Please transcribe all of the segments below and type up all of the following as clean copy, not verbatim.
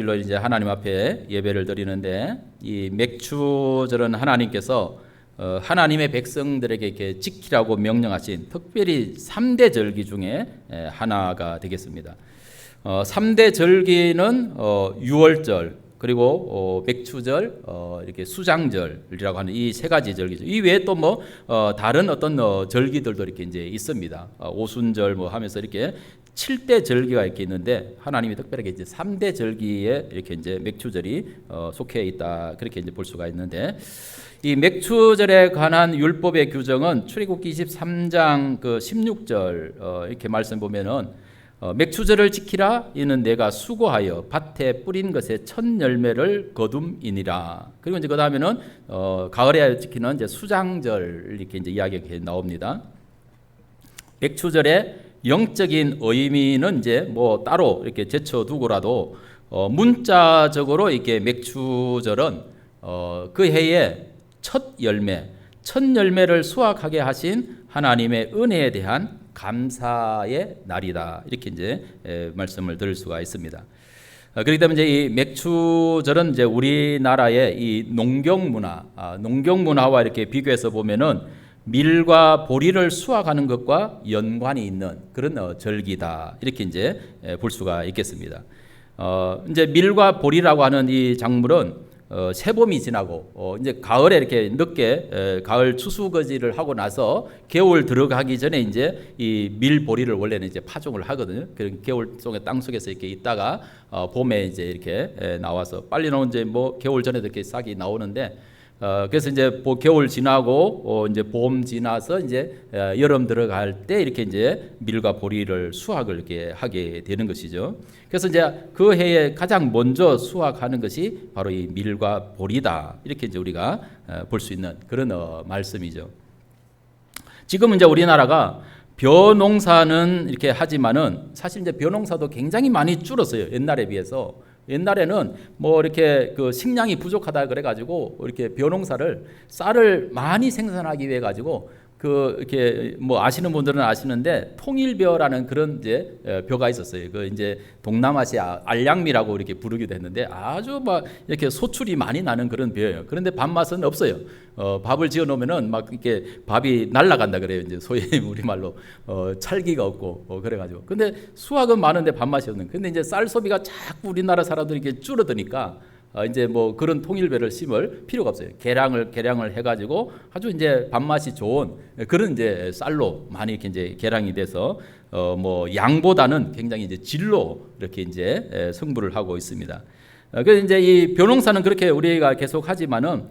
일로 이제 하나님 앞에 예배를 드리는데 이 맥추절은 하나님께서 하나님의 백성들에게 이렇게 지키라고 명령하신 특별히 3대 절기 중에 하나가 되겠습니다. 3대 절기는 유월절 그리고 맥추절 이렇게 수장절이라고 하는 이 세 가지 절기죠. 이 외에 또 뭐 다른 어떤 절기들도 이렇게 이제 있습니다. 오순절 뭐 하면서 이렇게 7대 절기가 이렇게 있는데 하나님이 특별하게 이제 3대 절기에 이렇게 이제 맥추절이 속해 있다. 그렇게 이제 볼 수가 있는데 이 맥추절에 관한 율법의 규정은 출애굽기 23장 그 16절 이렇게 말씀 보면은 맥추절을 지키라 이는 내가 수고하여 밭에 뿌린 것의 첫 열매를 거둠이니라. 그리고 이제 그 다음에는 가을에 지키는 이제 수장절 이렇게 이제 이야기가 나옵니다. 맥추절의 영적인 의미는 이제 뭐 따로 이렇게 제쳐두고라도 문자적으로 이렇게 맥추절은 그 해의 첫 열매를 수확하게 하신 하나님의 은혜에 대한 감사의 날이다. 이렇게 이제 말씀을 드릴 수가 있습니다. 그렇기 때문에 이제 이 맥추절은 이제 우리나라의 이 농경 문화와 이렇게 비교해서 보면은 밀과 보리를 수확하는 것과 연관이 있는 그런 절기다. 이렇게 이제 볼 수가 있겠습니다. 이제 밀과 보리라고 하는 이 작물은 새봄이 지나고 이제 가을에 이렇게 늦게 가을 추수거지를 하고 나서 겨울 들어가기 전에 이제 이 밀보리를 원래는 이제 파종을 하거든요. 그런 겨울 속에 땅 속에서 이렇게 있다가 봄에 이제 이렇게 나와서 빨리 나온 이제 뭐 겨울 전에도 이렇게 싹이 나오는데 그래서 이제 겨울 지나고 이제 봄 지나서 이제 여름 들어갈 때 이렇게 이제 밀과 보리를 수확을 이렇게 하게 되는 것이죠. 그래서 이제 그 해에 가장 먼저 수확하는 것이 바로 이 밀과 보리다. 이렇게 이제 우리가 볼 수 있는 그런 말씀이죠. 지금 이제 우리나라가 벼농사는 이렇게 하지만은 사실 이제 벼농사도 굉장히 많이 줄었어요. 옛날에 비해서. 옛날에는 뭐 이렇게 그 식량이 부족하다 그래가지고 이렇게 벼농사를 쌀을 많이 생산하기 위해 가지고 그 이렇게 뭐 아시는 분들은 아시는데 통일벼라는 그런 이제 벼가 있었어요. 그 이제 동남아시아 알량미라고 이렇게 부르기도 했는데 아주 막 이렇게 소출이 많이 나는 그런 벼예요. 그런데 밥맛은 없어요. 밥을 지어 놓으면은 막 이렇게 밥이 날아간다 그래요. 이제 소위 우리말로 찰기가 없고 그래가지고. 근데 수확은 많은데 밥맛이 없는. 근데 이제 쌀 소비가 자꾸 우리나라 사람들이 이렇게 줄어드니까. 이제 뭐 그런 통일벼를 심을 필요가 없어요. 개량을 해가지고 아주 이제 밥맛이 좋은 그런 이제 쌀로 많이 이렇게 이제 개량이 돼서 뭐 양보다는 굉장히 이제 질로 이렇게 이제 승부를 하고 있습니다. 그래서 이제 이 벼농사는 그렇게 우리가 계속 하지만은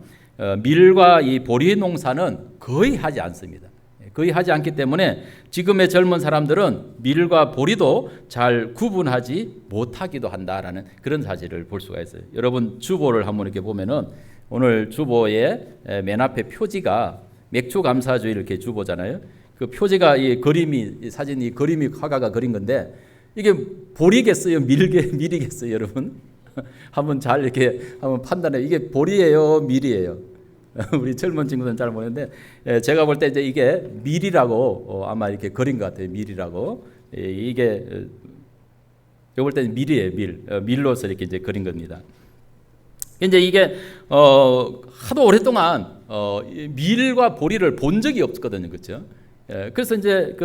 밀과 이 보리 농사는 거의 하지 않습니다. 거의 하지 않기 때문에 지금의 젊은 사람들은 밀과 보리도 잘 구분하지 못하기도 한다라는 그런 사실을 볼 수가 있어요. 여러분 주보를 한번 이렇게 보면은 오늘 주보의 맨 앞에 표지가 맥추감사주의 이렇게 주보잖아요. 그 표지가 이 그림이 사진 이 그림이 화가가 그린 건데 이게 보리겠어요, 밀이겠어요, 여러분? 한번 잘 이렇게 한번 판단해. 이게 보리예요, 밀이에요? 우리 젊은 친구들은 잘 모르는데 제가 볼 때 이제 이게 밀이라고 아마 이렇게 그린 것 같아요. 밀이라고 이게 제가 볼 때는 밀이에요. 밀로서 이렇게 이제 그린 겁니다. 이제 이게 하도 오랫동안 밀과 보리를 본 적이 없거든요, 그렇죠? 그래서 이제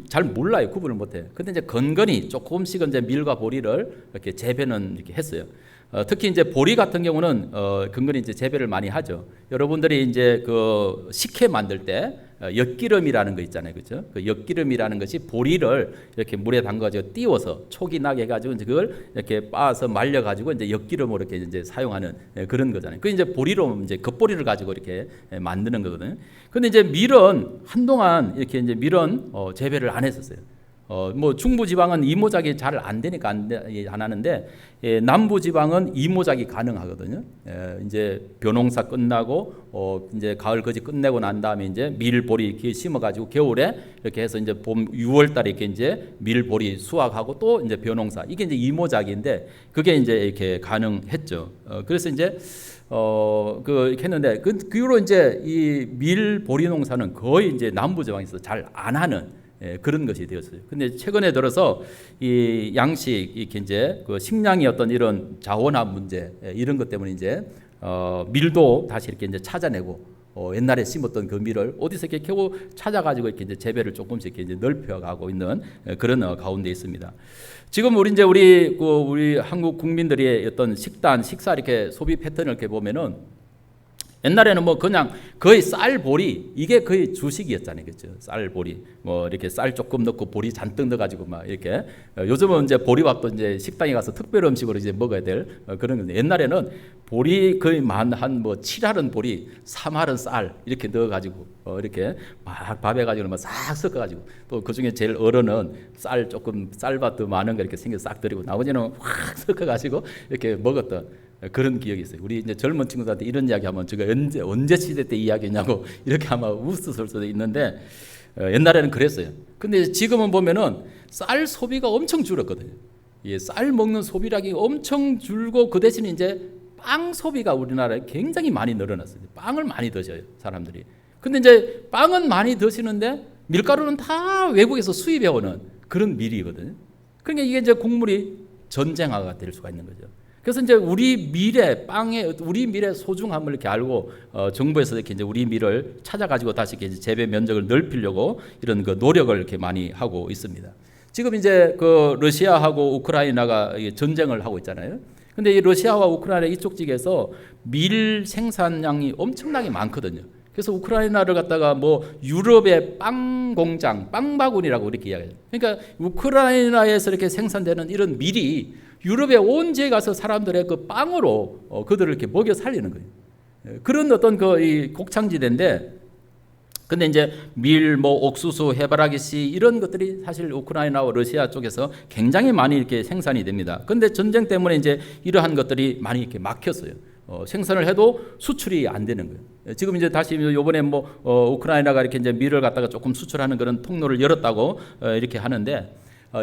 잘 몰라요, 구분을 못해요. 근데 이제 건건히 조금씩은 이제 밀과 보리를 이렇게 재배는 이렇게 했어요. 특히 이제 보리 같은 경우는 근근히 이제 재배를 많이 하죠. 여러분들이 이제 그 식혜 만들 때 엿기름이라는 거 있잖아요, 그렇죠? 그 엿기름이라는 것이 보리를 이렇게 물에 담가지고 띄워서 촉이 나게 해가지고 이제 그걸 이렇게 빻아서 말려가지고 이제 엿기름으로 이렇게 이제 사용하는 그런 거잖아요. 그 이제 보리로 이제 겉보리를 가지고 이렇게 만드는 거거든요. 근데 이제 밀은 한동안 이렇게 이제 밀은 재배를 안 했었어요. 뭐 중부 지방은 이모작이 잘 안 되니까 안 하는데 남부 지방은 이모작이 가능하거든요. 이제 벼농사 끝나고 이제 가을 거지 끝내고 난 다음에 이제 밀보리 이렇게 심어가지고 겨울에 이렇게 해서 이제 봄 6월달에 이렇게 이제 밀보리 수확하고 또 이제 벼농사 이게 이제 이모작인데 그게 이제 이렇게 가능했죠. 그래서 이제 이렇게 했는데 그 이후로 이제 이 밀보리 농사는 거의 이제 남부 지방에서 잘 안 하는. 그런 것이 되었어요. 근데 최근에 들어서 이 양식, 이렇게 이제 그 식량의 어떤 이런 자원화 문제, 이런 것 때문에 이제 밀도 다시 이렇게 이제 찾아내고, 옛날에 심었던 그 밀을 어디서 이렇게 겨우 찾아가지고 이렇게 이제 재배를 조금씩 이렇게 이제 넓혀가고 있는 그런 가운데 있습니다. 지금 우리 한국 국민들의 어떤 식사 이렇게 소비 패턴을 이렇게 보면은, 옛날에는 뭐 그냥 거의 쌀보리, 이게 거의 주식이었잖아요, 그렇죠? 쌀보리, 뭐 이렇게 쌀 조금 넣고 보리 잔뜩 넣어가지고 막 이렇게. 요즘은 이제 보리밥도 이제 식당에 가서 특별 음식으로 이제 먹어야 될 그런 건데, 옛날에는 보리 거의 한 뭐 7알은 보리, 3알은 쌀 이렇게 넣어가지고 이렇게 막 밥해가지고 막 싹 섞어가지고, 또 그 중에 제일 어른은 쌀 조금 쌀밥 더 많은 거 이렇게 생겨서 싹 드리고, 나머지는 확 섞어가지고 이렇게 먹었던 그런 기억이 있어요. 우리 이제 젊은 친구들한테 이런 이야기 하면 제가 언제 시대 때 이야기냐고 이렇게 아마 웃을 수도 있는데, 옛날에는 그랬어요. 근데 지금은 보면은 쌀 소비가 엄청 줄었거든요. 쌀 먹는 소비량이 엄청 줄고, 그 대신 이제 빵 소비가 우리나라에 굉장히 많이 늘어났어요. 빵을 많이 드셔요, 사람들이. 근데 이제 빵은 많이 드시는데 밀가루는 다 외국에서 수입해 오는 그런 밀이거든요. 그러니까 이게 이제 곡물이 전쟁화가 될 수가 있는 거죠. 그래서 이제 우리 밀의 소중함을 이렇게 알고, 정부에서 이렇게 이제 우리 밀을 찾아가지고 다시 이렇게 재배 면적을 넓히려고 이런 그 노력을 이렇게 많이 하고 있습니다. 지금 이제 그 러시아하고 우크라이나가 전쟁을 하고 있잖아요. 근데 이 러시아와 우크라이나 이쪽 지역에서 밀 생산량이 엄청나게 많거든요. 그래서 우크라이나를 갖다가 뭐 유럽의 빵 공장, 빵 바구니라고 이렇게 이야기해요. 그러니까 우크라이나에서 이렇게 생산되는 이런 밀이 유럽의 온 지에 가서 사람들의 그 빵으로 그들을 이렇게 먹여 살리는 거예요. 그런 어떤 이 곡창지대인데, 근데 이제 밀, 뭐 옥수수, 해바라기 씨 이런 것들이 사실 우크라이나와 러시아 쪽에서 굉장히 많이 이렇게 생산이 됩니다. 근데 전쟁 때문에 이제 이러한 것들이 많이 이렇게 막혔어요. 생산을 해도 수출이 안 되는 거예요. 지금 이제 다시 이번에 뭐 우크라이나가 이렇게 이제 밀을 갖다가 조금 수출하는 그런 통로를 열었다고 이렇게 하는데,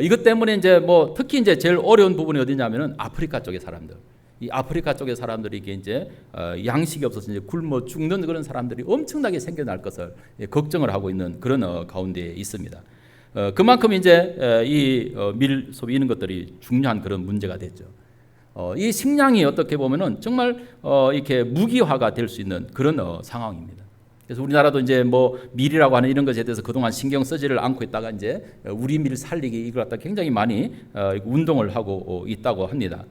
이것 때문에 이제 뭐 특히 이제 제일 어려운 부분이 어디냐면은 아프리카 쪽의 사람들. 이 아프리카 쪽의 사람들이 이게 이제 양식이 없어서 이제 굶어 죽는 그런 사람들이 엄청나게 생겨날 것을 걱정을 하고 있는 그런 가운데 있습니다. 그만큼 이제 이 밀 소비 이런 것들이 중요한 그런 문제가 됐죠. 이 식량이 어떻게 보면은 정말 이렇게 무기화가 될 수 있는 그런 상황입니다. 그래서 우리나라도 이제 뭐 밀이라고 하는 이런 것에 대해서 그동안 신경 쓰지를 않고 있다가 이제 우리 밀 살리기 이걸 갖다 굉장히 많이 운동을 하고 있다고 합니다.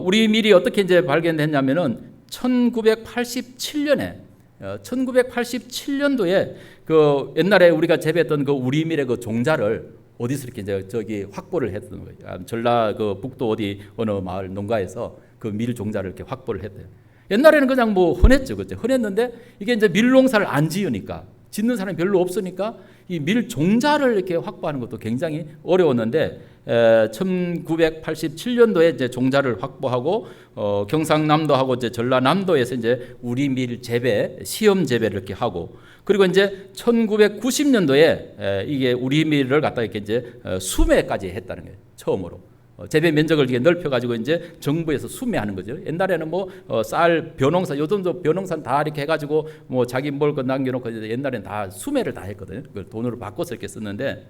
우리 밀이 어떻게 이제 발견됐냐면은 1987년도에 그 옛날에 우리가 재배했던 그 우리 밀의 그 종자를 어디서 이렇게 이제 저기 확보를 했던 거예요. 전라 그 북도 어느 마을 농가에서 그 밀 종자를 이렇게 확보를 했대요. 옛날에는 그냥 뭐 흔했죠, 그죠? 흔했는데 이게 이제 밀 농사를 안 지으니까, 짓는 사람이 별로 없으니까 이 밀 종자를 이렇게 확보하는 것도 굉장히 어려웠는데, 1987년도에 이제 종자를 확보하고 경상남도하고 이제 전라남도에서 이제 우리 밀 재배 시험 재배를 이렇게 하고, 그리고 이제 1990년도에 이게 우리 밀을 갖다 이렇게 이제 수매까지 했다는 거예요, 처음으로. 재배 면적을 이렇게 넓혀가지고 이제 정부에서 수매하는 거죠. 옛날에는 뭐 쌀 벼농사, 요즘도 벼농사 다 이렇게 해가지고 뭐 자기 먹을 거 남겨놓고 옛날에는 다 수매를 다 했거든요. 그걸 돈으로 바꿔서 이렇게 썼는데,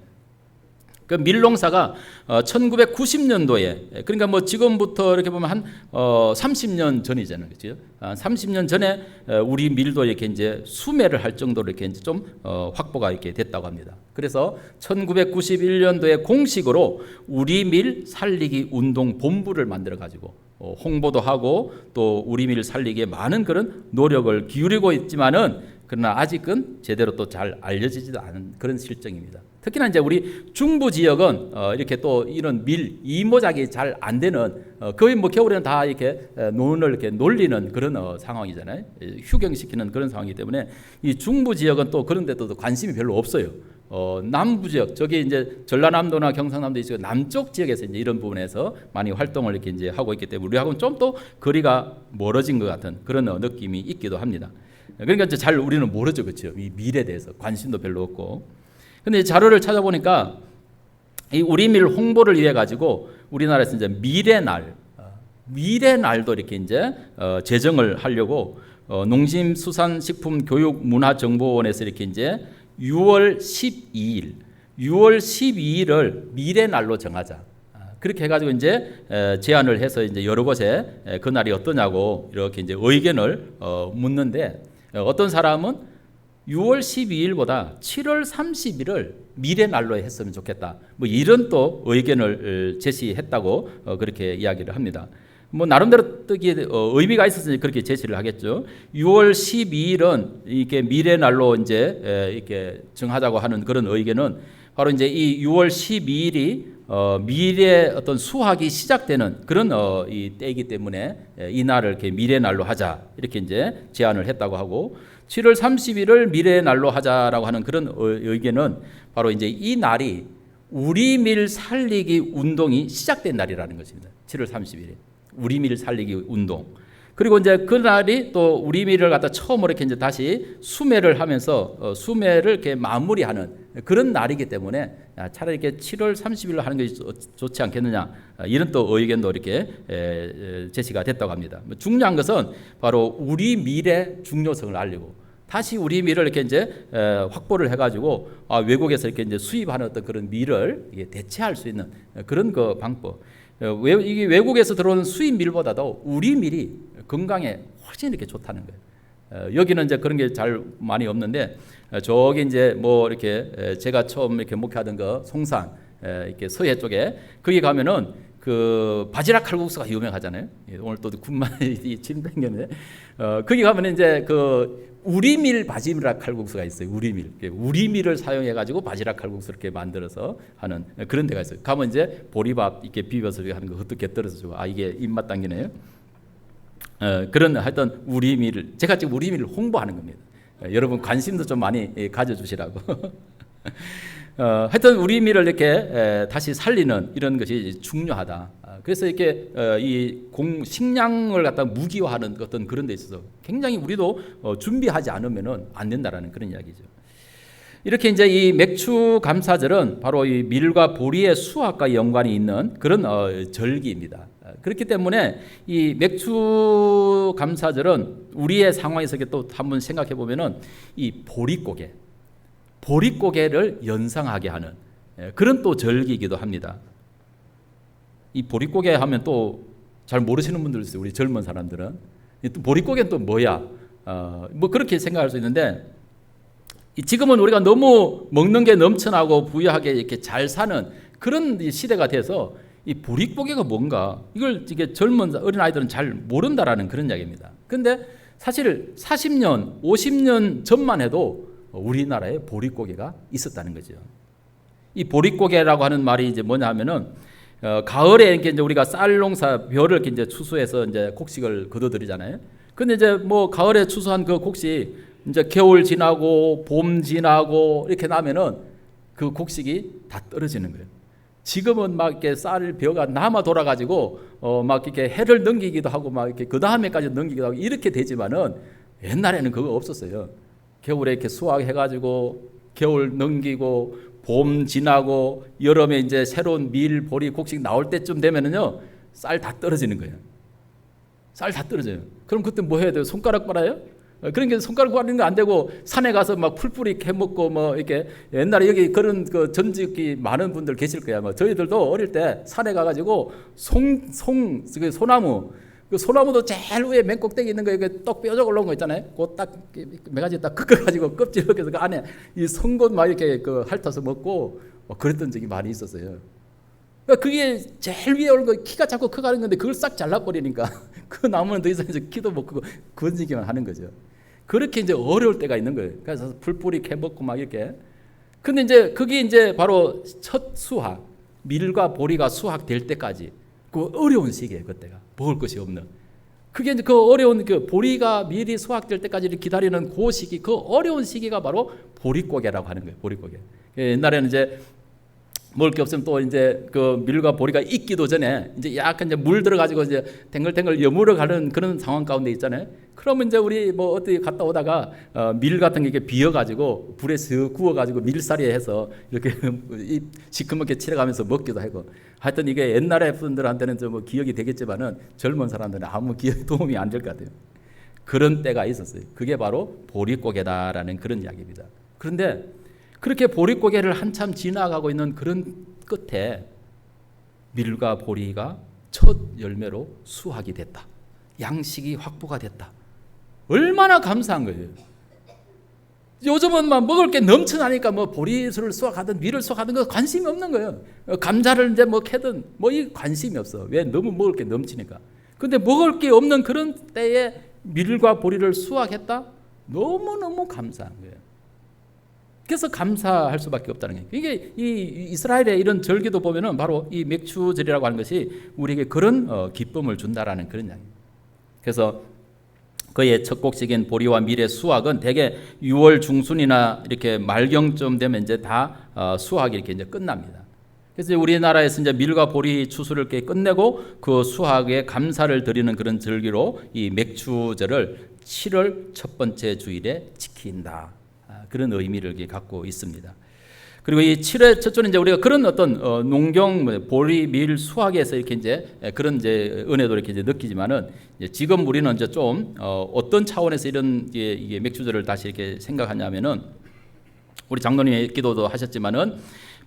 그 밀농사가 1990년도에, 그러니까 뭐 지금부터 이렇게 보면 한 30년 전이잖아요, 그렇죠? 30년 전에 우리 밀도 이렇게 이제 수매를 할 정도로 이렇게 이제 좀 확보가 이렇게 됐다고 합니다. 그래서 1991년도에 공식으로 우리 밀 살리기 운동 본부를 만들어 가지고 홍보도 하고 또 우리 밀 살리기에 많은 그런 노력을 기울이고 있지만은, 그러나 아직은 제대로 또 잘 알려지지도 않은 그런 실정입니다. 특히나 이제 우리 중부 지역은 이렇게 또 이런 밀 이모작이 잘 안 되는, 거의 뭐 겨울에는 다 이렇게 논을 이렇게 놀리는 그런 상황이잖아요. 휴경시키는 그런 상황이기 때문에 이 중부 지역은 또 그런 데도 관심이 별로 없어요. 남부 지역, 저기 이제 전라남도나 경상남도 이쪽 남쪽 지역에서 이제 이런 부분에서 많이 활동을 이렇게 이제 하고 있기 때문에 우리하고는 좀 또 거리가 멀어진 것 같은 그런 느낌이 있기도 합니다. 그러니까 이제 잘 우리는 모르죠, 그렇죠? 이 밀에 대해서 관심도 별로 없고. 근데 자료를 찾아보니까 이 우리 밀 홍보를 위해 가지고 우리나라에서 이제 밀의 날도 이렇게 이제 제정을 하려고 농림수산식품교육문화정보원에서 이렇게 이제 6월 12일 6월 12일을 미래 날로 정하자. 그렇게 해가지고 이제 제안을 해서 이제 여러 곳에 그 날이 어떠냐고 이렇게 이제 의견을 묻는데 어떤 사람은 6월 12일보다 7월 30일을 미래 날로 했으면 좋겠다. 뭐 이런 또 의견을 제시했다고 그렇게 이야기를 합니다. 뭐 나름대로 뜻이 의미가 있어서 그렇게 제시를 하겠죠. 6월 12일은 이렇게 미래 날로 이제 이렇게 정하자고 하는 그런 의견은 바로 이제 이 6월 12일이 미래 어떤 수학이 시작되는 그런 이 때이기 때문에 이 날을 이렇게 미래 날로 하자 이렇게 이제 제안을 했다고 하고 7월 30일을 미래 날로 하자라고 하는 그런 의견은 바로 이제 이 날이 우리밀 살리기 운동이 시작된 날이라는 것입니다. 7월 30일에 우리밀 살리기 운동. 그리고 이제 그 날이 또 우리밀을 갖다 처음으로 이렇게 이제 다시 수매를 하면서 수매를 이렇게 마무리하는 그런 날이기 때문에 차라리 이렇게 7월 30일로 하는 것이 좋지 않겠느냐 이런 또 의견도 이렇게 제시가 됐다고 합니다. 중요한 것은 바로 우리밀의 중요성을 알리고 다시 우리밀을 이렇게 이제 확보를 해가지고 외국에서 이렇게 이제 수입하는 어떤 그런 밀을 대체할 수 있는 그런 그 방법. 이게 외국에서 들어오는 수입 밀보다도 우리 밀이 건강에 훨씬 이렇게 좋다는 거예요. 여기는 이제 그런 게 잘 많이 없는데 저기 이제 뭐 이렇게 제가 처음 이렇게 목회하던 그 송산 이렇게 서해 쪽에 거기 가면은 그 바지락 칼국수가 유명하잖아요. 오늘 또 군만 침 땡겼네. 거기 가면 이제 그 우리밀 바지락 칼국수가 있어요. 우리밀을 사용해 가지고 바지락 칼국수 이렇게 만들어서 하는 그런 데가 있어요. 가면 이제 보리밥 이렇게 비벼서 하는 거 어떻게 떨어져 주고 이게 입맛 당기네요. 그런 하여튼 우리밀을 제가 지금 우리밀을 홍보하는 겁니다. 여러분 관심도 좀 많이 가져주시라고. 하여튼 우리밀을 이렇게 다시 살리는 이런 것이 중요하다. 그래서 이렇게 이 식량을 갖다 무기화하는 어떤 그런 데 있어서 굉장히 우리도 준비하지 않으면은 안 된다라는 그런 이야기죠. 이렇게 이제 이 맥추 감사절은 바로 이 밀과 보리의 수확과 연관이 있는 그런 절기입니다. 그렇기 때문에 이 맥추 감사절은 우리의 상황에서 또 한번 생각해 보면은 이 보릿고개를 연상하게 하는 그런 또 절기이기도 합니다. 이 보릿고개 하면 또 잘 모르시는 분들 있어요. 우리 젊은 사람들은 또 보릿고개는 또 뭐야? 뭐 그렇게 생각할 수 있는데 지금은 우리가 너무 먹는 게 넘쳐나고 부유하게 이렇게 잘 사는 그런 시대가 돼서 이 보릿고개가 뭔가 이걸 이게 젊은 어린 아이들은 잘 모른다라는 그런 이야기입니다. 그런데 사실 40년, 50년 전만 해도 우리나라에 보릿고개가 있었다는 거죠. 이 보릿고개라고 하는 말이 이제 뭐냐면은 가을에 이렇게 이제 우리가 쌀 농사 벼를 이렇게 이제 추수해서 이제 곡식을 거둬들이잖아요. 근데 이제 뭐 가을에 추수한 그 곡식 이제 겨울 지나고 봄 지나고 이렇게 나면은 그 곡식이 다 떨어지는 거예요. 지금은 막 이렇게 쌀 벼가 남아 돌아가지고 막 이렇게 해를 넘기기도 하고 막 이렇게 그 다음에까지 넘기기도 하고 이렇게 되지만은 옛날에는 그거 없었어요. 겨울에 이렇게 수확해가지고 겨울 넘기고 봄 지나고 여름에 이제 새로운 밀, 보리, 곡식 나올 때쯤 되면은요 쌀 다 떨어지는 거예요. 쌀 다 떨어져요. 그럼 그때 뭐 해야 돼요? 손가락 빨아요? 그러니까 손가락 빨는 거 안 되고 산에 가서 막 풀뿌리 캐먹고 뭐 이렇게 옛날에 여기 그런 그 전직이 많은 분들 계실 거야. 뭐 저희들도 어릴 때 산에 가가지고 소나무 그 소나무도 제일 위에 맨 꼭대기 있는 거 이게 떡 뾰족 올라온 거 있잖아요. 그거 딱 매가지 딱 꺾어가지고 껍질 벗겨서 그 안에 이 송곳 막 이렇게 그 핥아서 먹고 그랬던 적이 많이 있었어요. 그러니까 그게 제일 위에 오른 거 키가 자꾸 커가는 건데 그걸 싹 잘라버리니까 그 나무는 더 이상 이제 키도 못 크고 건지기만 하는 거죠. 그렇게 이제 어려울 때가 있는 거예요. 그래서 풀뿌리 캐먹고 막 이렇게. 근데 이제 그게 이제 바로 첫 수확, 밀과 보리가 수확될 때까지 그 어려운 시기예요. 그때가 먹을 것이 없는. 그게 이제 그 어려운 그 보리가 밀이 수확될 때까지 기다리는 그 시기, 그 어려운 시기가 바로 보릿고개라고 하는 거예요. 보릿고개. 옛날에는 이제 먹을 게 없으면 또 이제 그 밀과 보리가 익기도 전에 이제 약간 이제 물 들어가지고 이제 탱글탱글 여물어 가는 그런 상황 가운데 있잖아요. 그러면 이제 우리 뭐 어디 갔다 오다가 밀 같은 게 이렇게 비어가지고 불에 슥 구워가지고 밀살이 해서 이렇게 시커멓게 칠해가면서 먹기도 하고 하여튼 이게 옛날에 분들한테는 좀 뭐 기억이 되겠지만은 젊은 사람들은 아무 기억 도움이 안 될 것 같아요. 그런 때가 있었어요. 그게 바로 보릿고개다라는 그런 이야기입니다. 그런데 그렇게 보릿고개를 한참 지나가고 있는 그런 끝에 밀과 보리가 첫 열매로 수확이 됐다. 양식이 확보가 됐다. 얼마나 감사한 거예요. 요즘은 막 먹을 게 넘쳐나니까 뭐 보리를 수확하든 밀을 수확하든 거 관심이 없는 거예요. 감자를 이제 뭐 캐든 뭐 이 관심이 없어. 왜? 너무 먹을 게 넘치니까. 근데 먹을 게 없는 그런 때에 밀과 보리를 수확했다? 너무너무 감사한 거예요. 그래서 감사할 수밖에 없다는 거예요. 이게 이 이스라엘의 이런 절기도 보면은 바로 이 맥추절이라고 하는 것이 우리에게 그런 기쁨을 준다라는 그런 이야기예요. 그래서 그의 첫 곡식인 보리와 밀의 수확은 대개 6월 중순이나 이렇게 말경쯤 되면 이제 다 수확이 이렇게 이제 끝납니다. 그래서 우리나라에서 이제 밀과 보리 추수를 이렇게 끝내고 그 수확에 감사를 드리는 그런 절기로 이 맥추절을 7월 첫 번째 주일에 지킨다. 그런 의미를 갖고 있습니다. 그리고 이 7회 첫 주는 이제 우리가 그런 어떤 농경 보리 밀 수확에서 이렇게 이제 그런 이제 은혜도 이렇게 이제 느끼지만은 이제 지금 우리는 이제 좀 어떤 차원에서 이런 이게 맥주절을 다시 이렇게 생각하냐면은 우리 장로님의 기도도 하셨지만은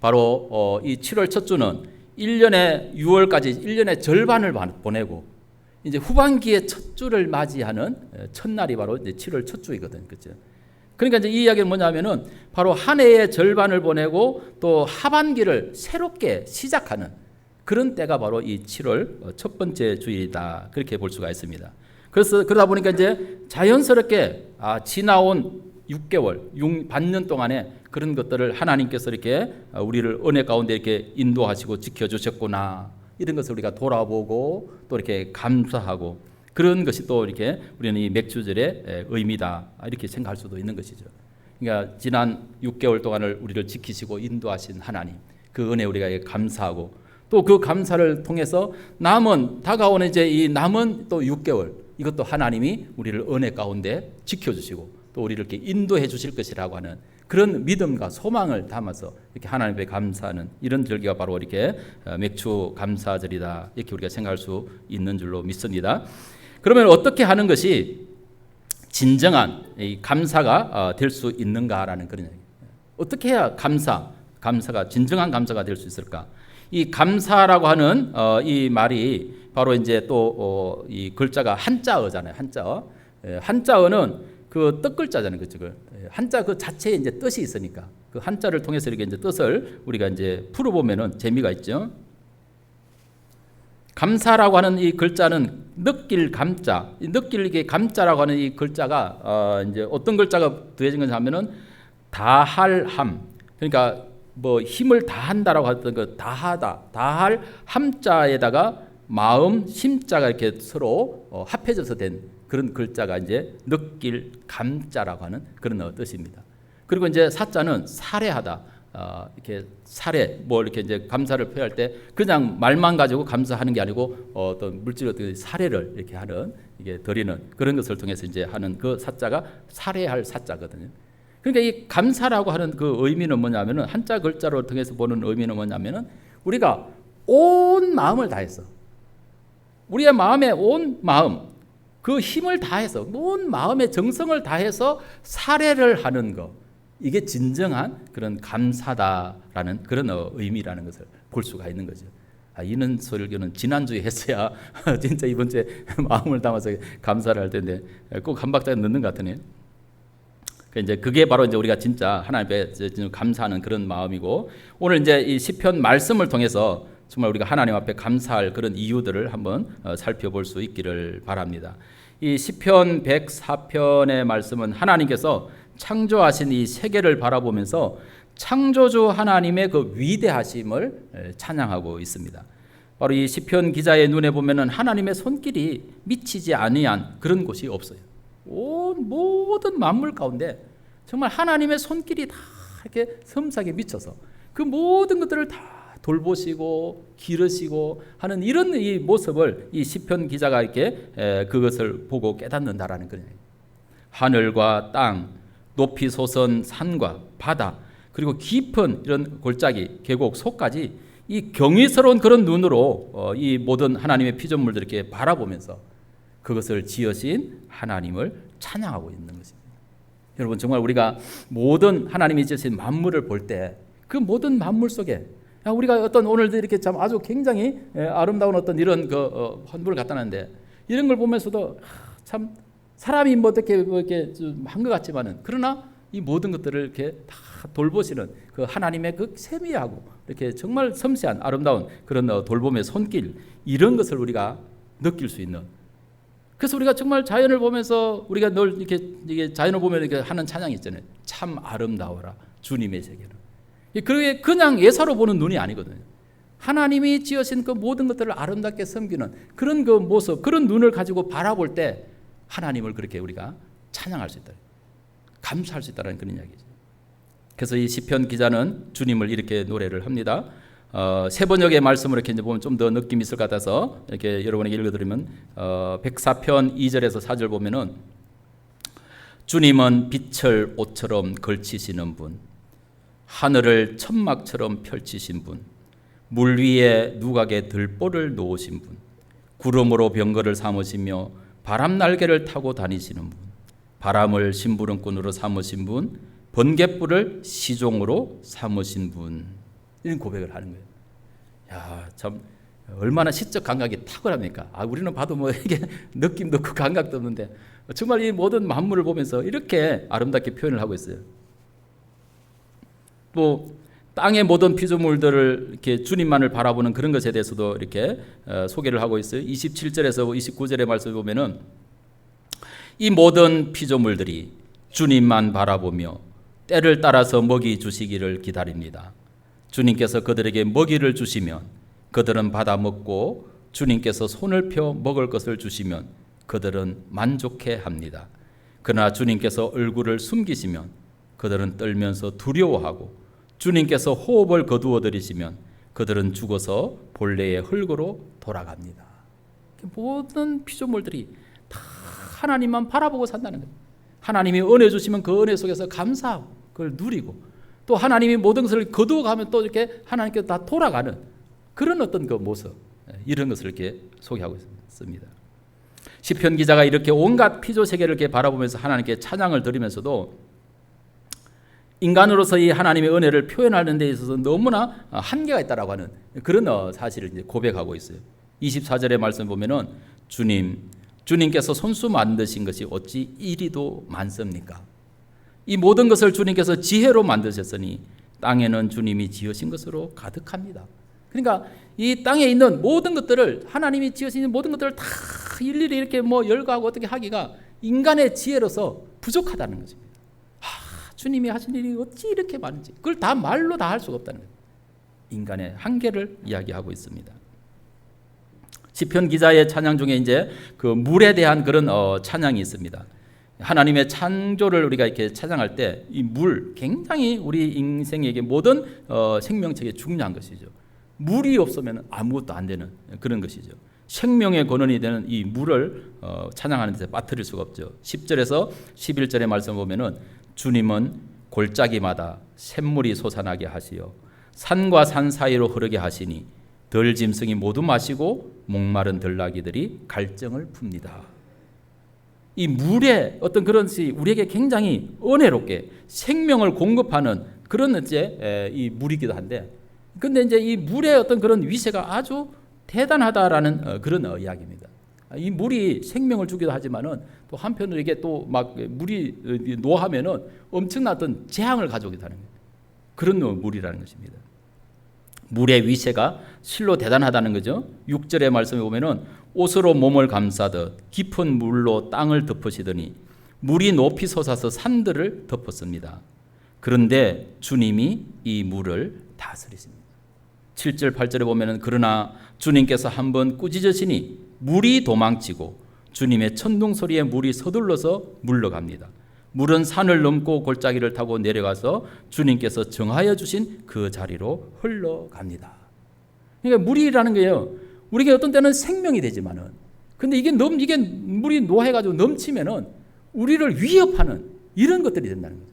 바로 이 7월 첫 주는 1년에 6월까지 1년의 절반을 보내고 이제 후반기의 첫 주를 맞이하는 첫날이 바로 이제 7월 첫 주이거든, 그렇죠? 그러니까 이제 이 이야기는 뭐냐면은 바로 한 해의 절반을 보내고 또 하반기를 새롭게 시작하는 그런 때가 바로 이 7월 첫 번째 주일이다. 그렇게 볼 수가 있습니다. 그래서 그러다 보니까 이제 자연스럽게 지나온 6개월, 반년 동안에 그런 것들을 하나님께서 이렇게 우리를 은혜 가운데 이렇게 인도하시고 지켜주셨구나. 이런 것을 우리가 돌아보고 또 이렇게 감사하고 그런 것이 또 이렇게 우리는 이 맥주절의 의미다 이렇게 생각할 수도 있는 것이죠. 그러니까 지난 6개월 동안을 우리를 지키시고 인도하신 하나님 그 은혜 우리가 감사하고 또 그 감사를 통해서 남은 다가오는 이제 이 남은 또 6개월 이것도 하나님이 우리를 은혜 가운데 지켜주시고 또 우리를 이렇게 인도해 주실 것이라고 하는 그런 믿음과 소망을 담아서 이렇게 하나님께 감사하는 이런 절기가 바로 이렇게 맥주 감사절이다 이렇게 우리가 생각할 수 있는 줄로 믿습니다. 그러면 어떻게 하는 것이 진정한 이 감사가 될 수 있는가라는 그런 얘기예요. 어떻게 해야 감사가 진정한 감사가 될 수 있을까? 이 감사라고 하는 이 말이 바로 이제 또 이 글자가 한자어잖아요. 한자어. 한자어는 그 뜻 글자잖아요. 그쪽을 한자 그 자체에 이제 뜻이 있으니까 그 한자를 통해서 이렇게 이제 뜻을 우리가 이제 풀어보면은 재미가 있죠. 감사라고 하는 이 글자는 느낄 감자, 느낄 이게 감자라고 하는 이 글자가 이제 어떤 글자가 더해진 건지 하면은 다할함. 그러니까 뭐 힘을 다한다라고 했던 그 다하다, 다할 함자에다가 마음 심자가 이렇게 서로 합해져서 된 그런 글자가 이제 느낄 감자라고 하는 그런 뜻입니다. 그리고 이제 사자는 살해하다. 이렇게 살해 뭐 이렇게 이제 감사를 표현할 때 그냥 말만 가지고 감사하는 게 아니고 어떤 물질로 살해를 이렇게 하는 이게 드리는 그런 것을 통해서 이제 하는 그 사자가 살해할 사자거든요. 그러니까 이 감사라고 하는 그 의미는 뭐냐면은 한자 글자로 통해서 보는 의미는 뭐냐면은 우리가 온 마음을 다해서 우리의 마음에 온 마음 그 힘을 다해서 온 마음의 정성을 다해서 살해를 하는 것 이게 진정한 그런 감사다라는 그런 의미라는 것을 볼 수가 있는 거죠. 이런 설교는 지난주에 했어야 진짜 이번 주에 마음을 담아서 감사를 할 텐데 꼭 한 박자 넣는 것 같으네요. 이제 그게 바로 이제 우리가 진짜 하나님께 감사하는 그런 마음이고 오늘 이제 이 시편 말씀을 통해서 정말 우리가 하나님 앞에 감사할 그런 이유들을 한번 살펴볼 수 있기를 바랍니다. 이 시편 104편의 말씀은 하나님께서 창조하신 이 세계를 바라보면서 창조주 하나님의 그 위대하심을 찬양하고 있습니다. 바로 이 시편 기자의 눈에 보면은 하나님의 손길이 미치지 아니한 그런 곳이 없어요. 온 모든 만물 가운데 정말 하나님의 손길이 다 이렇게 섬세하게 미쳐서 그 모든 것들을 다 돌보시고 기르시고 하는 이런 이 모습을 이 시편 기자가 이렇게 그것을 보고 깨닫는다라는 거예요. 하늘과 땅, 높이 솟은 산과 바다, 그리고 깊은 이런 골짜기, 계곡, 속까지 이 경이스러운 그런 눈으로 이 모든 하나님의 피조물들 이렇게 바라보면서 그것을 지으신 하나님을 찬양하고 있는 것입니다. 여러분 정말 우리가 모든 하나님이 지으신 만물을 볼 때 그 모든 만물 속에 우리가 어떤 오늘도 이렇게 참 아주 굉장히 아름다운 어떤 이런 그 환부를 갖다 놨는데 이런 걸 보면서도 참 사람이 뭐 어떻게 한 것 같지만은 그러나 이 모든 것들을 이렇게 다 돌보시는 그 하나님의 그 세미하고 이렇게 정말 섬세한 아름다운 그런 돌봄의 손길 이런 것을 우리가 느낄 수 있는. 그래서 우리가 정말 자연을 보면서 우리가 늘 이게 자연을 보면 이렇게 하는 찬양이 있잖아요. 참 아름다워라 주님의 세계는. 그게 그냥 예사로 보는 눈이 아니거든요. 하나님이 지으신 그 모든 것들을 아름답게 섬기는 그런 그 모습, 그런 눈을 가지고 바라볼 때 하나님을 그렇게 우리가 찬양할 수 있다, 감사할 수 있다는 그런 이야기죠. 그래서 이 시편 기자는 주님을 이렇게 노래를 합니다. 세 번역의 말씀을 이렇게 이제 보면 좀 더 느낌이 있을 것 같아서 이렇게 여러분에게 읽어드리면 104편 2절에서 4절 보면은 주님은 빛을 옷처럼 걸치시는 분, 하늘을 천막처럼 펼치신 분, 물 위에 누각의 들보를 놓으신 분, 구름으로 병거를 삼으시며 바람 날개를 타고 다니시는 분, 바람을 심부름꾼으로 삼으신 분, 번갯불을 시종으로 삼으신 분. 이런 고백을 하는 거예요. 야, 참 얼마나 시적 감각이 탁월합니까? 우리는 봐도 뭐 이게 느낌도 없고 감각도 없는데 정말 이 모든 만물을 보면서 이렇게 아름답게 표현을 하고 있어요. 또 땅의 모든 피조물들을 이렇게 주님만을 바라보는 그런 것에 대해서도 이렇게 소개를 하고 있어요. 27절에서 29절의 말씀을 보면은 이 모든 피조물들이 주님만 바라보며 때를 따라서 먹이 주시기를 기다립니다. 주님께서 그들에게 먹이를 주시면 그들은 받아 먹고 주님께서 손을 펴 먹을 것을 주시면 그들은 만족해 합니다. 그러나 주님께서 얼굴을 숨기시면 그들은 떨면서 두려워하고 주님께서 호흡을 거두어들이시면 그들은 죽어서 본래의 흙으로 돌아갑니다. 모든 피조물들이 다 하나님만 바라보고 산다는 거예요. 하나님이 은혜 주시면 그 은혜 속에서 감사하고 그걸 누리고 또 하나님이 모든 것을 거두어가면 또 이렇게 하나님께 다 돌아가는 그런 어떤 그 모습, 이런 것을 이렇게 소개하고 있습니다. 시편 기자가 이렇게 온갖 피조 세계를 이렇게 바라보면서 하나님께 찬양을 드리면서도 인간으로서 이 하나님의 은혜를 표현하는 데 있어서 너무나 한계가 있다라고 하는 그런 사실을 이제 고백하고 있어요. 24절의 말씀 보면은 주님께서 손수 만드신 것이 어찌 이리도 많습니까? 이 모든 것을 주님께서 지혜로 만드셨으니 땅에는 주님이 지으신 것으로 가득합니다. 그러니까 이 땅에 있는 모든 것들을 하나님이 지으신 모든 것들을 다 일일이 이렇게 뭐 열거하고 어떻게 하기가 인간의 지혜로서 부족하다는 것입니다. 주님이 하신 일이 어찌 이렇게 많은지 그걸 다 말로 다 할 수가 없다는 거예요. 인간의 한계를 이야기하고 있습니다. 시편 기자의 찬양 중에 이제 그 물에 대한 그런 찬양이 있습니다. 하나님의 창조를 우리가 이렇게 찬양할 때 이 물 굉장히 우리 인생에게 모든 생명체에 중요한 것이죠. 물이 없으면 아무것도 안 되는 그런 것이죠. 생명의 근원이 되는 이 물을 찬양하는 데 빠뜨릴 수가 없죠. 10절에서 11절의 말씀 보면은 주님은 골짜기마다 샘물이 솟아나게 하시어 산과 산 사이로 흐르게 하시니 들짐승이 모두 마시고 목마른 들나귀들이 갈증을 풉니다. 이 물의 어떤 그런 것이 우리에게 굉장히 은혜롭게 생명을 공급하는 그런 이제 이 물이기도 한데, 근데 이제 이 물의 어떤 그런 위세가 아주 대단하다라는 그런 이야기입니다. 이 물이 생명을 주기도 하지만은 또 한편으로 이게 또 막 물이 노하면은 엄청난 어떤 재앙을 가져오기도 하는 거예요. 그런 물이라는 것입니다. 물의 위세가 실로 대단하다는 거죠. 6절의 말씀에 보면은 옷으로 몸을 감싸듯 깊은 물로 땅을 덮으시더니 물이 높이 솟아서 산들을 덮었습니다. 그런데 주님이 이 물을 다스리십니다. 7절 8절에 보면은 그러나 주님께서 한번 꾸짖으시니 물이 도망치고 주님의 천둥 소리에 물이 서둘러서 물러갑니다. 물은 산을 넘고 골짜기를 타고 내려가서 주님께서 정하여 주신 그 자리로 흘러갑니다. 그러니까 물이라는 게요, 우리에게 어떤 때는 생명이 되지만은, 근데 이게 물이 노해가지고 넘치면은 우리를 위협하는 이런 것들이 된다는 거죠.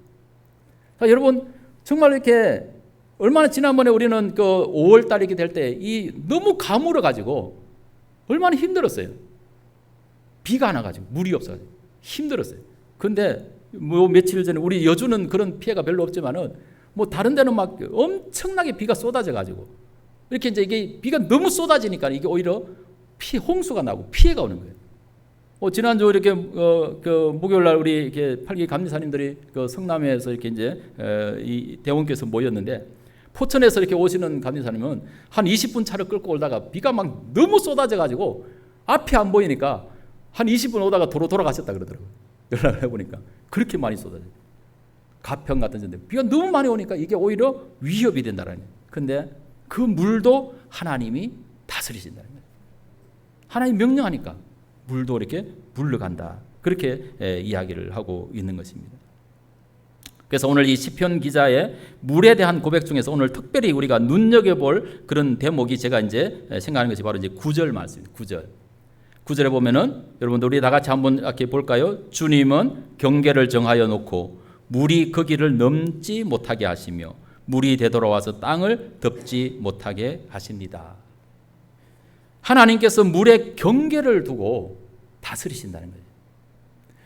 자, 여러분 정말 이렇게 얼마나 지난번에 우리는 그 5월 달이 될 때 이 너무 가물어 가지고 얼마나 힘들었어요. 비가 안 와가지고 물이 없어가지고 힘들었어요. 근데 뭐 며칠 전에 우리 여주는 그런 피해가 별로 없지만은 뭐 다른 데는 막 엄청나게 비가 쏟아져 가지고 이렇게 이제 이게 비가 너무 쏟아지니까 이게 오히려 홍수가 나고 피해가 오는 거예요. 지난주 이렇게 그 목요일 날 우리 이렇게 8기 감리사님들이 그 성남에서 이렇게 이제 이 대원께서 모였는데 포천에서 이렇게 오시는 감리사님은 한 20분 차를 끌고 오다가 비가 막 너무 쏟아져 가지고 앞이 안 보이니까 한 20분 오다가 도로 돌아가셨다 그러더라고요. 연락을 해보니까 그렇게 많이 쏟아져요. 가평 같은 데인데 비가 너무 많이 오니까 이게 오히려 위협이 된다는 거예요. 근데 그 물도 하나님이 다스리신다는 거예요. 하나님 명령하니까 물도 이렇게 물러간다. 그렇게 이야기를 하고 있는 것입니다. 그래서 오늘 이 시편 기자의 물에 대한 고백 중에서 오늘 특별히 우리가 눈여겨볼 그런 대목이 제가 이제 생각하는 것이 바로 이제 9절 말씀입니다. 9절에 보면은 여러분들 우리 다 같이 한번 이렇게 볼까요? 주님은 경계를 정하여 놓고 물이 그 길을 넘지 못하게 하시며 물이 되돌아와서 땅을 덮지 못하게 하십니다. 하나님께서 물의 경계를 두고 다스리신다는 거예요.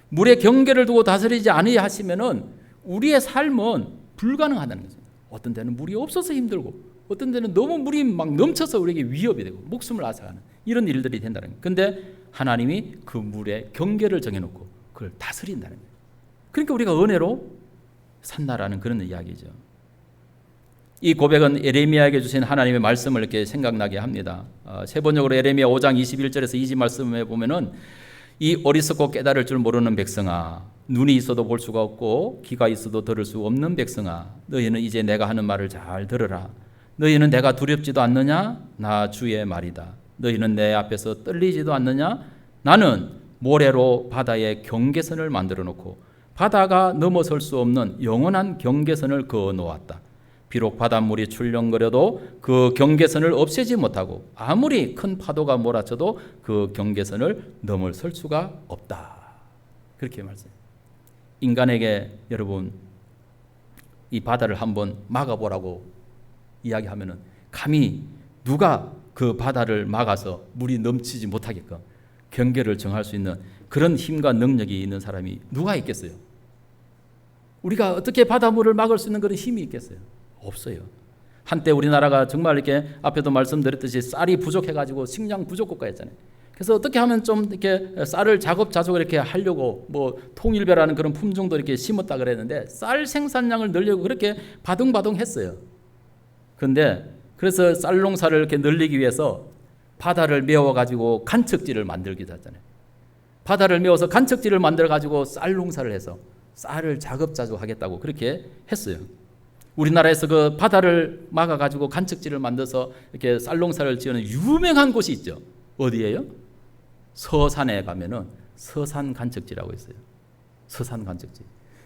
물의 경계를 두고 다스리지 않으려 하시면은 우리의 삶은 불가능하다는 거죠. 어떤 데는 물이 없어서 힘들고 어떤 데는 너무 물이 막 넘쳐서 우리에게 위협이 되고 목숨을 앗아가는 이런 일들이 된다는 거예요. 그런데 하나님이 그 물의 경계를 정해놓고 그걸 다스린다는 거예요. 그러니까 우리가 은혜로 산다라는 그런 이야기죠. 이 고백은 예레미야에게 주신 하나님의 말씀을 이렇게 생각나게 합니다. 세 번역으로 예레미야 5장 21절에서 20 말씀에 보면은 이 어리석고 깨달을 줄 모르는 백성아, 눈이 있어도 볼 수가 없고 귀가 있어도 들을 수 없는 백성아, 너희는 이제 내가 하는 말을 잘 들으라. 너희는 내가 두렵지도 않느냐? 나 주의 말이다. 너희는 내 앞에서 떨리지도 않느냐? 나는 모래로 바다의 경계선을 만들어 놓고 바다가 넘어설 수 없는 영원한 경계선을 그어 놓았다. 비록 바닷물이 출렁거려도 그 경계선을 없애지 못하고 아무리 큰 파도가 몰아쳐도 그 경계선을 넘어설 수가 없다. 그렇게 말씀해요. 인간에게 여러분 이 바다를 한번 막아보라고 이야기하면은 감히 누가 그 바다를 막아서 물이 넘치지 못하게끔 경계를 정할 수 있는 그런 힘과 능력이 있는 사람이 누가 있겠어요? 우리가 어떻게 바닷물을 막을 수 있는 그런 힘이 있겠어요? 없어요. 한때 우리나라가 정말 이렇게 앞에도 말씀드렸듯이 쌀이 부족해가지고 식량 부족 국가였잖아요. 그래서 어떻게 하면 좀 이렇게 쌀을 자급자족을 이렇게 하려고 뭐 통일배라는 그런 품종도 이렇게 심었다 그랬는데 쌀 생산량을 늘려고 그렇게 바둥바둥했어요. 그런데 그래서 쌀 농사를 이렇게 늘리기 위해서 바다를 메워가지고 간척지를 만들기도 했잖아요. 바다를 메워서 간척지를 만들어가지고 쌀 농사를 해서 쌀을 자급자족하겠다고 그렇게 했어요. 우리나라에서 그 바다를 막아가지고 간척지를 만들어서 이렇게 쌀 농사를 지어는 유명한 곳이 있죠. 어디예요? 서산에 가면은 서산 간척지라고 있어요. 서산 간척지.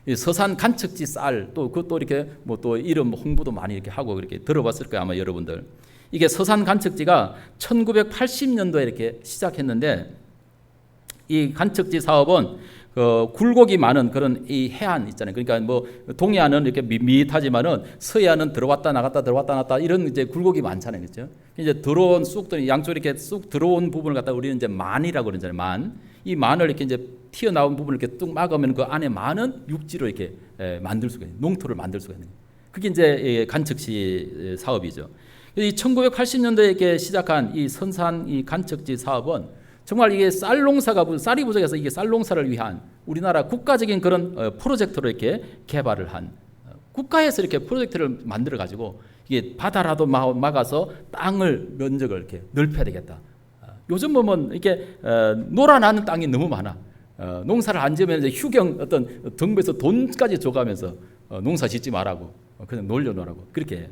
이 서산 간척지 쌀 또 그것도 이렇게 뭐 또 이름 홍보도 많이 이렇게 하고 이렇게 들어봤을 거예요 아마 여러분들. 이게 서산 간척지가 1980년도에 이렇게 시작했는데 이 간척지 사업은 굴곡이 많은 그런 이 해안 있잖아요. 그러니까 뭐 동해안은 이렇게 밋밋하지만은 서해안은 들어왔다 나갔다 들어왔다 나갔다 이런 이제 굴곡이 많잖아요, 그렇죠? 이제 들어온 쑥들 양쪽 이렇게 쑥 들어온 부분을 갖다 우리는 이제 만이라고 그러잖아요. 만. 이 만을 이렇게 이제 튀어나온 부분을 이렇게 뚝 막으면 그 안에 만은 육지로 이렇게 만들 수가 있는 농토를 만들 수가 있는. 그게 이제 간척지 사업이죠. 이 1980년도에 이렇게 시작한 이 선산 이 간척지 사업은 정말 이게 쌀 농사가 쌀이 부족해서 이게 쌀 농사를 위한 우리나라 국가적인 그런 프로젝트로 이렇게 개발을 한 국가에서 이렇게 프로젝트를 만들어 가지고 이게 바다라도 막아서 땅을 면적을 이렇게 넓혀야 되겠다. 요즘 보면 이렇게 노란하는 땅이 너무 많아. 농사를 안 지으면 이제 휴경 어떤 정부에서 돈까지 줘가면서 농사 짓지 말라고 그냥 놀려놓으라고 그렇게 해요.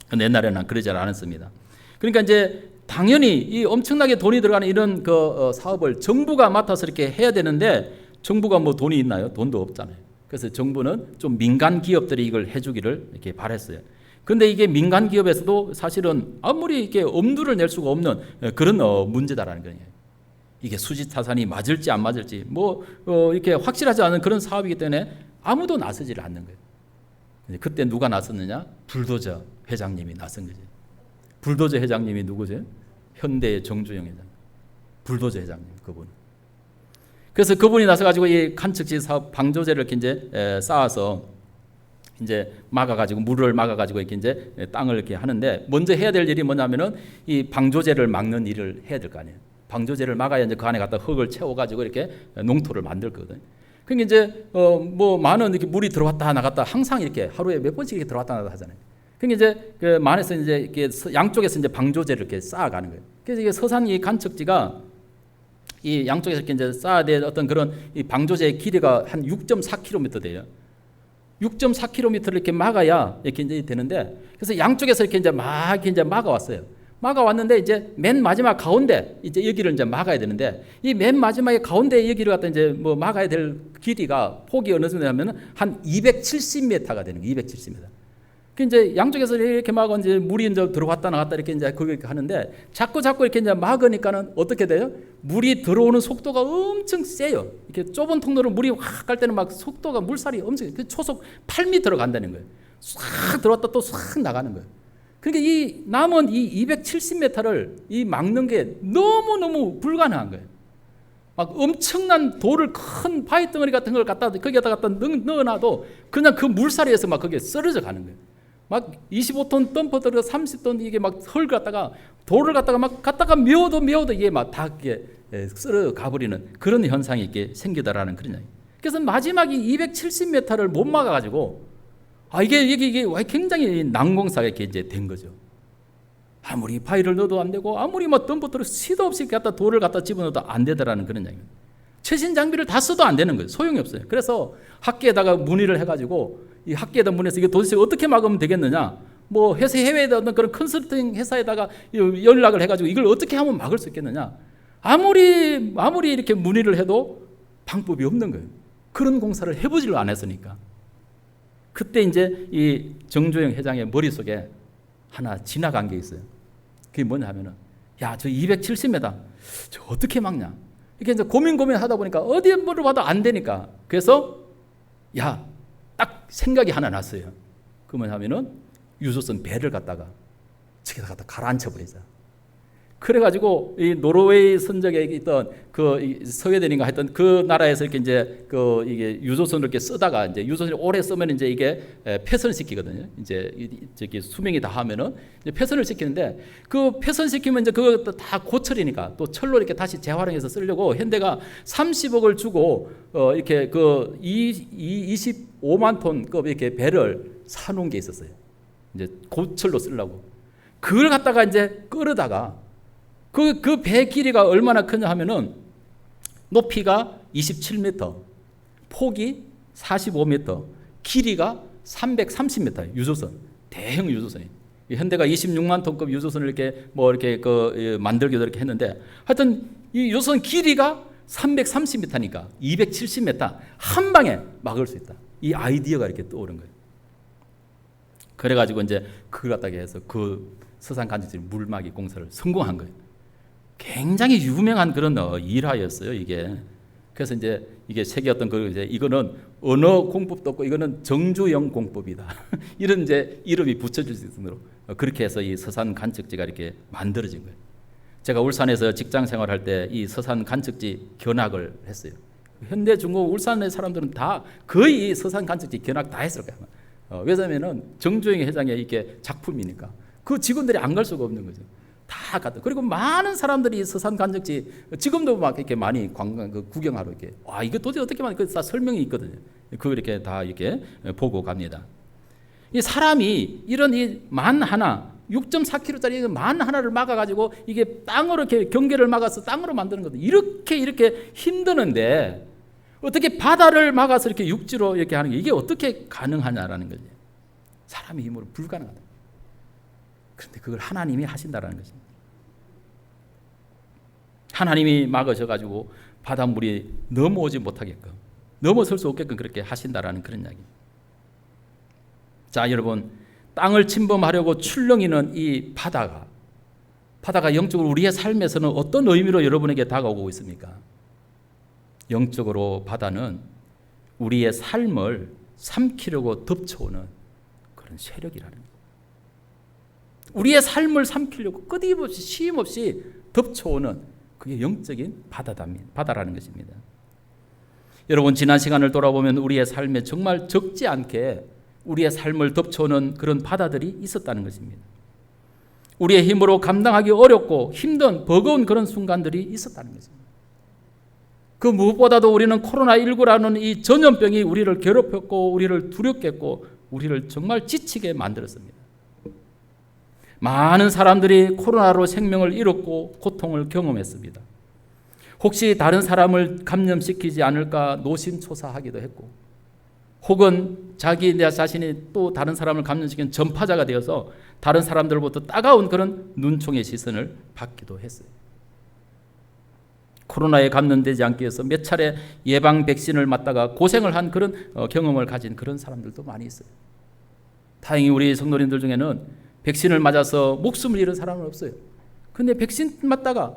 근데 옛날에는 그러지 않았습니다. 그러니까 이제 당연히 이 엄청나게 돈이 들어가는 이런 그 사업을 정부가 맡아서 이렇게 해야 되는데 정부가 뭐 돈이 있나요? 돈도 없잖아요. 그래서 정부는 좀 민간 기업들이 이걸 해주기를 이렇게 바랬어요. 그런데 이게 민간 기업에서도 사실은 아무리 이렇게 엄두를 낼 수가 없는 그런 문제다라는 거예요. 이게 수지타산이 맞을지 안 맞을지 뭐 이렇게 확실하지 않은 그런 사업이기 때문에 아무도 나서지를 않는 거예요. 그때 누가 나섰느냐? 불도저 회장님이 나선 거죠. 불도저 회장님이 누구죠? 현대의 정주영 회장. 불도저 회장님 그분. 그래서 그분이 나서 가지고 이 간척지 사업 방조제를 이렇게 이제 쌓아서 이제 막아가지고 물을 막아가지고 이렇게 이제 땅을 이렇게 하는데, 먼저 해야 될 일이 뭐냐면은 이 방조제를 막는 일을 해야 될 거 아니에요. 방조제를 막아야 이제 그 안에 갖다 흙을 채워가지고 이렇게 농토를 만들 거거든. 그러니까 이제 뭐 많은 이렇게 물이 들어왔다 나갔다 항상 이렇게 하루에 몇 번씩 이렇게 들어왔다 나갔다 하잖아요. 그러니까 이제 그 만에서 이제 이렇게 양쪽에서 이제 방조제를 이렇게 쌓아가는 거예요. 그래서 이게 서산 이 간척지가 이 양쪽에서 이렇게 이제 쌓아야 될 어떤 그런 이 방조제의 길이가 한 6.4km 돼요. 6.4km를 이렇게 막아야 이렇게 이제 되는데, 그래서 양쪽에서 이렇게 이제 막 이렇게 이제 막아왔어요. 막아왔는데 이제 맨 마지막 가운데 이제 여기를 이제 막아야 되는데, 이 맨 마지막에 가운데 여기를 갖다 이제 뭐 막아야 될 길이가 폭이 어느 정도냐면은 한 270m가 되는 거예요. 270m. 그 이제 양쪽에서 이렇게 막아 이제 물이 이제 들어왔다 나갔다 이렇게 이제 그렇게 하는데, 자꾸 이렇게 이제 막으니까는 어떻게 돼요? 물이 들어오는 속도가 엄청 세요. 이렇게 좁은 통로로 물이 확 갈 때는 막 속도가 물살이 엄청 초속 8m로 간다는 거예요. 싹 들어왔다 또 싹 나가는 거예요. 그러니까 이 남은 이 270m를 이 막는 게 너무너무 불가능한 거예요. 막 엄청난 돌을 큰 바위 덩어리 같은 걸 갖다 거기에다 갖다 넣어놔도 그냥 그 물살에서 막 그게 쓰러져 가는 거예요. 막 25톤 덤퍼들 30톤 이게 막 헐 갖다가 돌을 갖다가 막 갖다가 메워도 이게 막 다 이게 쓰러 가버리는 그런 현상이 이렇게 생기다라는 그런 이야기. 그래서 마지막 이 270m를 못 막아가지고 이게 굉장히 난공사가 이렇게 이제 된 거죠. 아무리 바위를 넣어도 안 되고 아무리 뭐 덤퍼들을 시도 없이 갖다 돌을 갖다 집어넣어도 안 되더라는 그런 이야기입니다. 최신 장비를 다 써도 안 되는 거예요. 소용이 없어요. 그래서 학계에다가 문의를 해가지고 이 학계에다 문의해서 이게 도대체 어떻게 막으면 되겠느냐. 뭐 해외에 어떤 그런 컨설팅 회사에다가 연락을 해가지고 이걸 어떻게 하면 막을 수 있겠느냐. 아무리 이렇게 문의를 해도 방법이 없는 거예요. 그런 공사를 해보지를 않았으니까. 그때 이제 이 정조영 회장의 머릿속에 하나 지나간 게 있어요. 그게 뭐냐 하면은, 야, 저 270m, 저 어떻게 막냐. 이렇게 이제 고민하다 보니까 어디에 뭐를 봐도 안 되니까. 그래서, 야, 딱 생각이 하나 났어요. 그 뭐냐면은, 유조선 배를 갖다가 저기다 갖다 가라앉혀버리자. 그래가지고 이 노르웨이 선적에 있던 그 스웨덴인가 했던 그 나라에서 이렇게 이제 그 이게 유조선을 이렇게 쓰다가 이제 유조선을 오래 쓰면 이제 이게 폐선시키거든요. 이제 저기 수명이 다 하면은 이제 폐선을 시키는데, 그 폐선시키면 이제 그거 다 고철이니까 또 철로 이렇게 다시 재활용해서 쓰려고 현대가 30억을 주고 이렇게 그 25만 톤급 이렇게 배를 사놓은 게 있었어요. 이제 고철로 쓰려고. 그걸 갖다가 이제 끌어다가 그 배 길이가 얼마나 크냐 하면은 높이가 27m, 폭이 45m, 길이가 330m 유조선, 대형 유조선이. 현대가 26만 톤급 유조선을 이렇게 뭐 이렇게 만들기도 이렇게 했는데, 하여튼 이 유조선 길이가 330m니까 270m 한 방에 막을 수 있다. 이 아이디어가 이렇게 떠오른 거예요. 그래가지고 이제 그걸 갖다가 해서 그 서산 간척지 물막이 공사를 성공한 거예요. 굉장히 유명한 그런 일화였어요, 이게. 그래서 이제 이게 세계 어떤 이제 이거는 언어 공법도 없고 이거는 정조영 공법이다. 이런 이제 이름이 붙여질 수 있도록 그렇게 해서 이 서산 간척지가 이렇게 만들어진 거예요. 제가 울산에서 직장 생활할 때 이 서산 간척지 견학을 했어요. 현대 중국 울산의 사람들은 다 거의 이 서산 간척지 견학 다 했을 거예요. 왜냐면은 정조영 회장의 이게 작품이니까 그 직원들이 안 갈 수가 없는 거죠. 다 갔다. 그리고 많은 사람들이 서산 간척지 지금도 막 이렇게 많이 관광 구경하러 이렇게 이거 도대체 어떻게 만든 그 설명이 있거든요. 그거 이렇게 다 이렇게 보고 갑니다. 이 사람이 이런 이 만 하나 6.4km짜리 만 하나를 막아가지고 이게 땅으로 이렇게 경계를 막아서 땅으로 만드는 것도 이렇게 힘드는데 어떻게 바다를 막아서 이렇게 육지로 이렇게 하는 게 이게 어떻게 가능하냐라는 거죠. 사람의 힘으로 불가능하다. 그런데 그걸 하나님이 하신다라는 것입니다. 하나님이 막으셔가지고 바닷물이 넘어오지 못하게끔, 넘어설 수 없게끔 그렇게 하신다라는 그런 이야기입니다. 자, 여러분, 땅을 침범하려고 출렁이는 이 바다가 영적으로 우리의 삶에서는 어떤 의미로 여러분에게 다가오고 있습니까? 영적으로 바다는 우리의 삶을 삼키려고 덮쳐오는 그런 세력이라는 거예요. 우리의 삶을 삼키려고 끊임없이 쉼없이 덮쳐오는 그게 영적인 바다라는 것입니다. 여러분, 지난 시간을 돌아보면 우리의 삶에 정말 적지 않게 우리의 삶을 덮쳐오는 그런 바다들이 있었다는 것입니다. 우리의 힘으로 감당하기 어렵고 힘든 버거운 그런 순간들이 있었다는 것입니다. 그 무엇보다도 우리는 코로나19라는 이 전염병이 우리를 괴롭혔고 우리를 두렵게 했고 우리를 정말 지치게 만들었습니다. 많은 사람들이 코로나로 생명을 잃었고 고통을 경험했습니다. 혹시 다른 사람을 감염시키지 않을까 노심초사하기도 했고, 혹은 내 자신이 또 다른 사람을 감염시키는 전파자가 되어서 다른 사람들로부터 따가운 그런 눈총의 시선을 받기도 했어요. 코로나에 감염되지 않기 위해서 몇 차례 예방 백신을 맞다가 고생을 한 그런 경험을 가진 그런 사람들도 많이 있어요. 다행히 우리 성도님들 중에는 백신을 맞아서 목숨을 잃은 사람은 없어요. 근데 백신 맞다가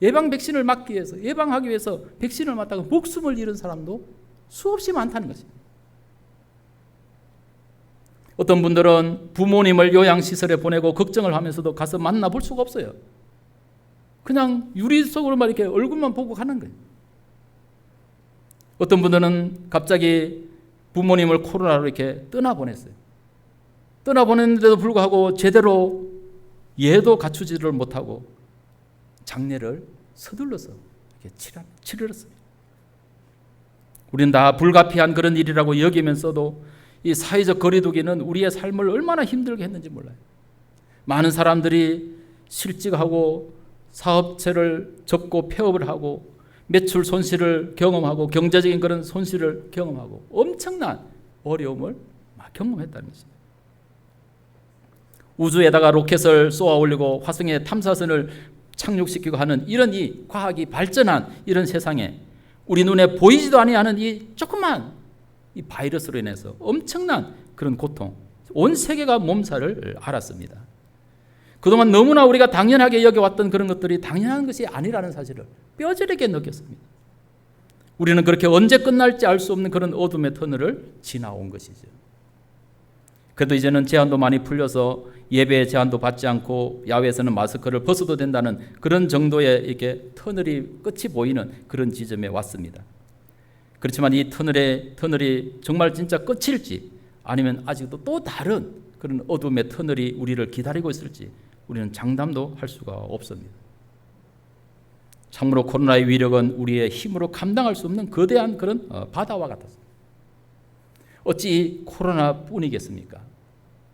예방 백신을 맞기 위해서, 예방하기 위해서 백신을 맞다가 목숨을 잃은 사람도 수없이 많다는 것입니다. 어떤 분들은 부모님을 요양시설에 보내고 걱정을 하면서도 가서 만나볼 수가 없어요. 그냥 유리 속으로만 이렇게 얼굴만 보고 가는 거예요. 어떤 분들은 갑자기 부모님을 코로나로 이렇게 떠나보냈어요. 떠나보냈는데도 불구하고 제대로 예도 갖추지를 못하고 장례를 서둘러서 이렇게 치르렀습니다. 우리는 다 불가피한 그런 일이라고 여기면서도 이 사회적 거리두기는 우리의 삶을 얼마나 힘들게 했는지 몰라요. 많은 사람들이 실직하고 사업체를 접고 폐업을 하고 매출 손실을 경험하고 경제적인 그런 손실을 경험하고 엄청난 어려움을 경험했다는 것입니다. 우주에다가 로켓을 쏘아 올리고 화성에 탐사선을 착륙시키고 하는 이런 이 과학이 발전한 이런 세상에 우리 눈에 보이지도 아니하는 이 조그만 이 바이러스로 인해서 엄청난 그런 고통, 온 세계가 몸살을 앓았습니다. 그동안 너무나 우리가 당연하게 여겨왔던 그런 것들이 당연한 것이 아니라는 사실을 뼈저리게 느꼈습니다. 우리는 그렇게 언제 끝날지 알 수 없는 그런 어둠의 터널을 지나온 것이죠. 그래도 이제는 제한도 많이 풀려서 예배에 제한도 받지 않고 야외에서는 마스크를 벗어도 된다는 그런 정도의 이렇게 터널이 끝이 보이는 그런 지점에 왔습니다. 그렇지만 이 터널이 정말 진짜 끝일지 아니면 아직도 또 다른 그런 어둠의 터널이 우리를 기다리고 있을지 우리는 장담도 할 수가 없습니다. 참으로 코로나의 위력은 우리의 힘으로 감당할 수 없는 거대한 그런 바다와 같았습니다. 어찌 코로나뿐이겠습니까?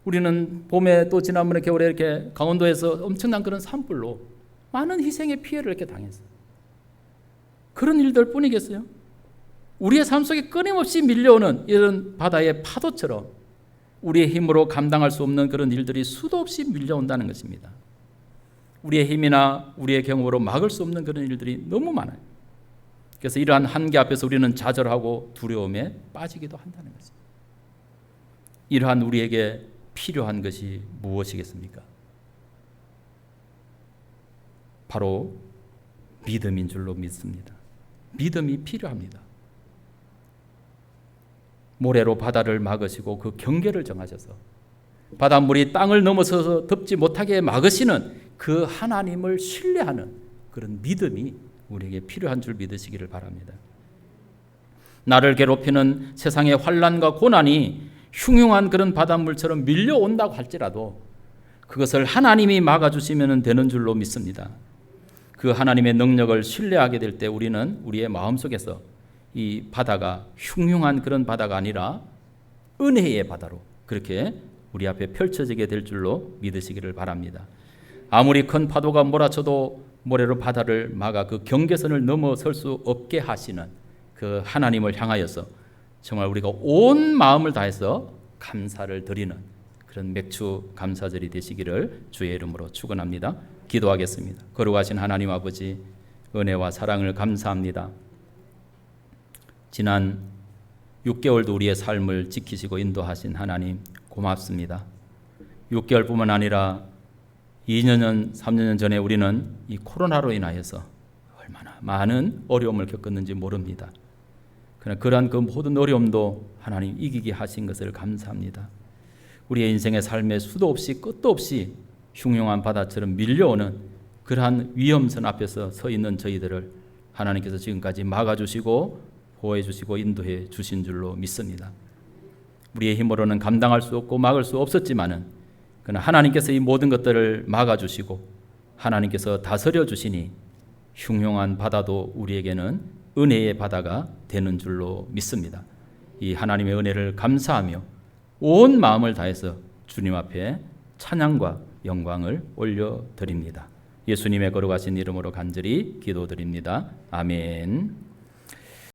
우리는 봄에 또 지난번에 겨울에 이렇게 강원도에서 엄청난 그런 산불로 많은 희생의 피해를 이렇게 당했어요. 그런 일들 뿐이겠어요? 우리의 삶 속에 끊임없이 밀려오는 이런 바다의 파도처럼 우리의 힘으로 감당할 수 없는 그런 일들이 수도 없이 밀려온다는 것입니다. 우리의 힘이나 우리의 경험으로 막을 수 없는 그런 일들이 너무 많아요. 그래서 이러한 한계 앞에서 우리는 좌절하고 두려움에 빠지기도 한다는 것입니다. 이러한 우리에게 필요한 것이 무엇이겠습니까? 바로 믿음인 줄로 믿습니다. 믿음이 필요합니다. 모래로 바다를 막으시고 그 경계를 정하셔서 바닷물이 땅을 넘어서서 덮지 못하게 막으시는 그 하나님을 신뢰하는 그런 믿음이 우리에게 필요한 줄 믿으시기를 바랍니다. 나를 괴롭히는 세상의 환난과 고난이 흉흉한 그런 바닷물처럼 밀려온다고 할지라도 그것을 하나님이 막아주시면 되는 줄로 믿습니다. 그 하나님의 능력을 신뢰하게 될 때 우리는 우리의 마음속에서 이 바다가 흉흉한 그런 바다가 아니라 은혜의 바다로 그렇게 우리 앞에 펼쳐지게 될 줄로 믿으시기를 바랍니다. 아무리 큰 파도가 몰아쳐도 모래로 바다를 막아 그 경계선을 넘어설 수 없게 하시는 그 하나님을 향하여서 정말 우리가 온 마음을 다해서 감사를 드리는 그런 맥주 감사절이 되시기를 주의 이름으로 축원합니다. 기도하겠습니다. 거룩하신 하나님 아버지, 은혜와 사랑을 감사합니다. 지난 6개월도 우리의 삶을 지키시고 인도하신 하나님 고맙습니다. 6개월뿐만 아니라 2년, 3년 전에 우리는 이 코로나로 인하여서 얼마나 많은 어려움을 겪었는지 모릅니다. 그러나 그러한 그 모든 어려움도 하나님 이기게 하신 것을 감사합니다. 우리의 인생의 삶에 수도 없이 끝도 없이 흉흉한 바다처럼 밀려오는 그러한 위험선 앞에서 서 있는 저희들을 하나님께서 지금까지 막아주시고 보호해 주시고 인도해 주신 줄로 믿습니다. 우리의 힘으로는 감당할 수 없고 막을 수 없었지만은 그러나 하나님께서 이 모든 것들을 막아주시고 하나님께서 다스려 주시니 흉흉한 바다도 우리에게는 은혜의 바다가 되는 줄로 믿습니다. 이 하나님의 은혜를 감사하며 온 마음을 다해서 주님 앞에 찬양과 영광을 올려드립니다. 예수님의 거룩하신 이름으로 간절히 기도드립니다. 아멘.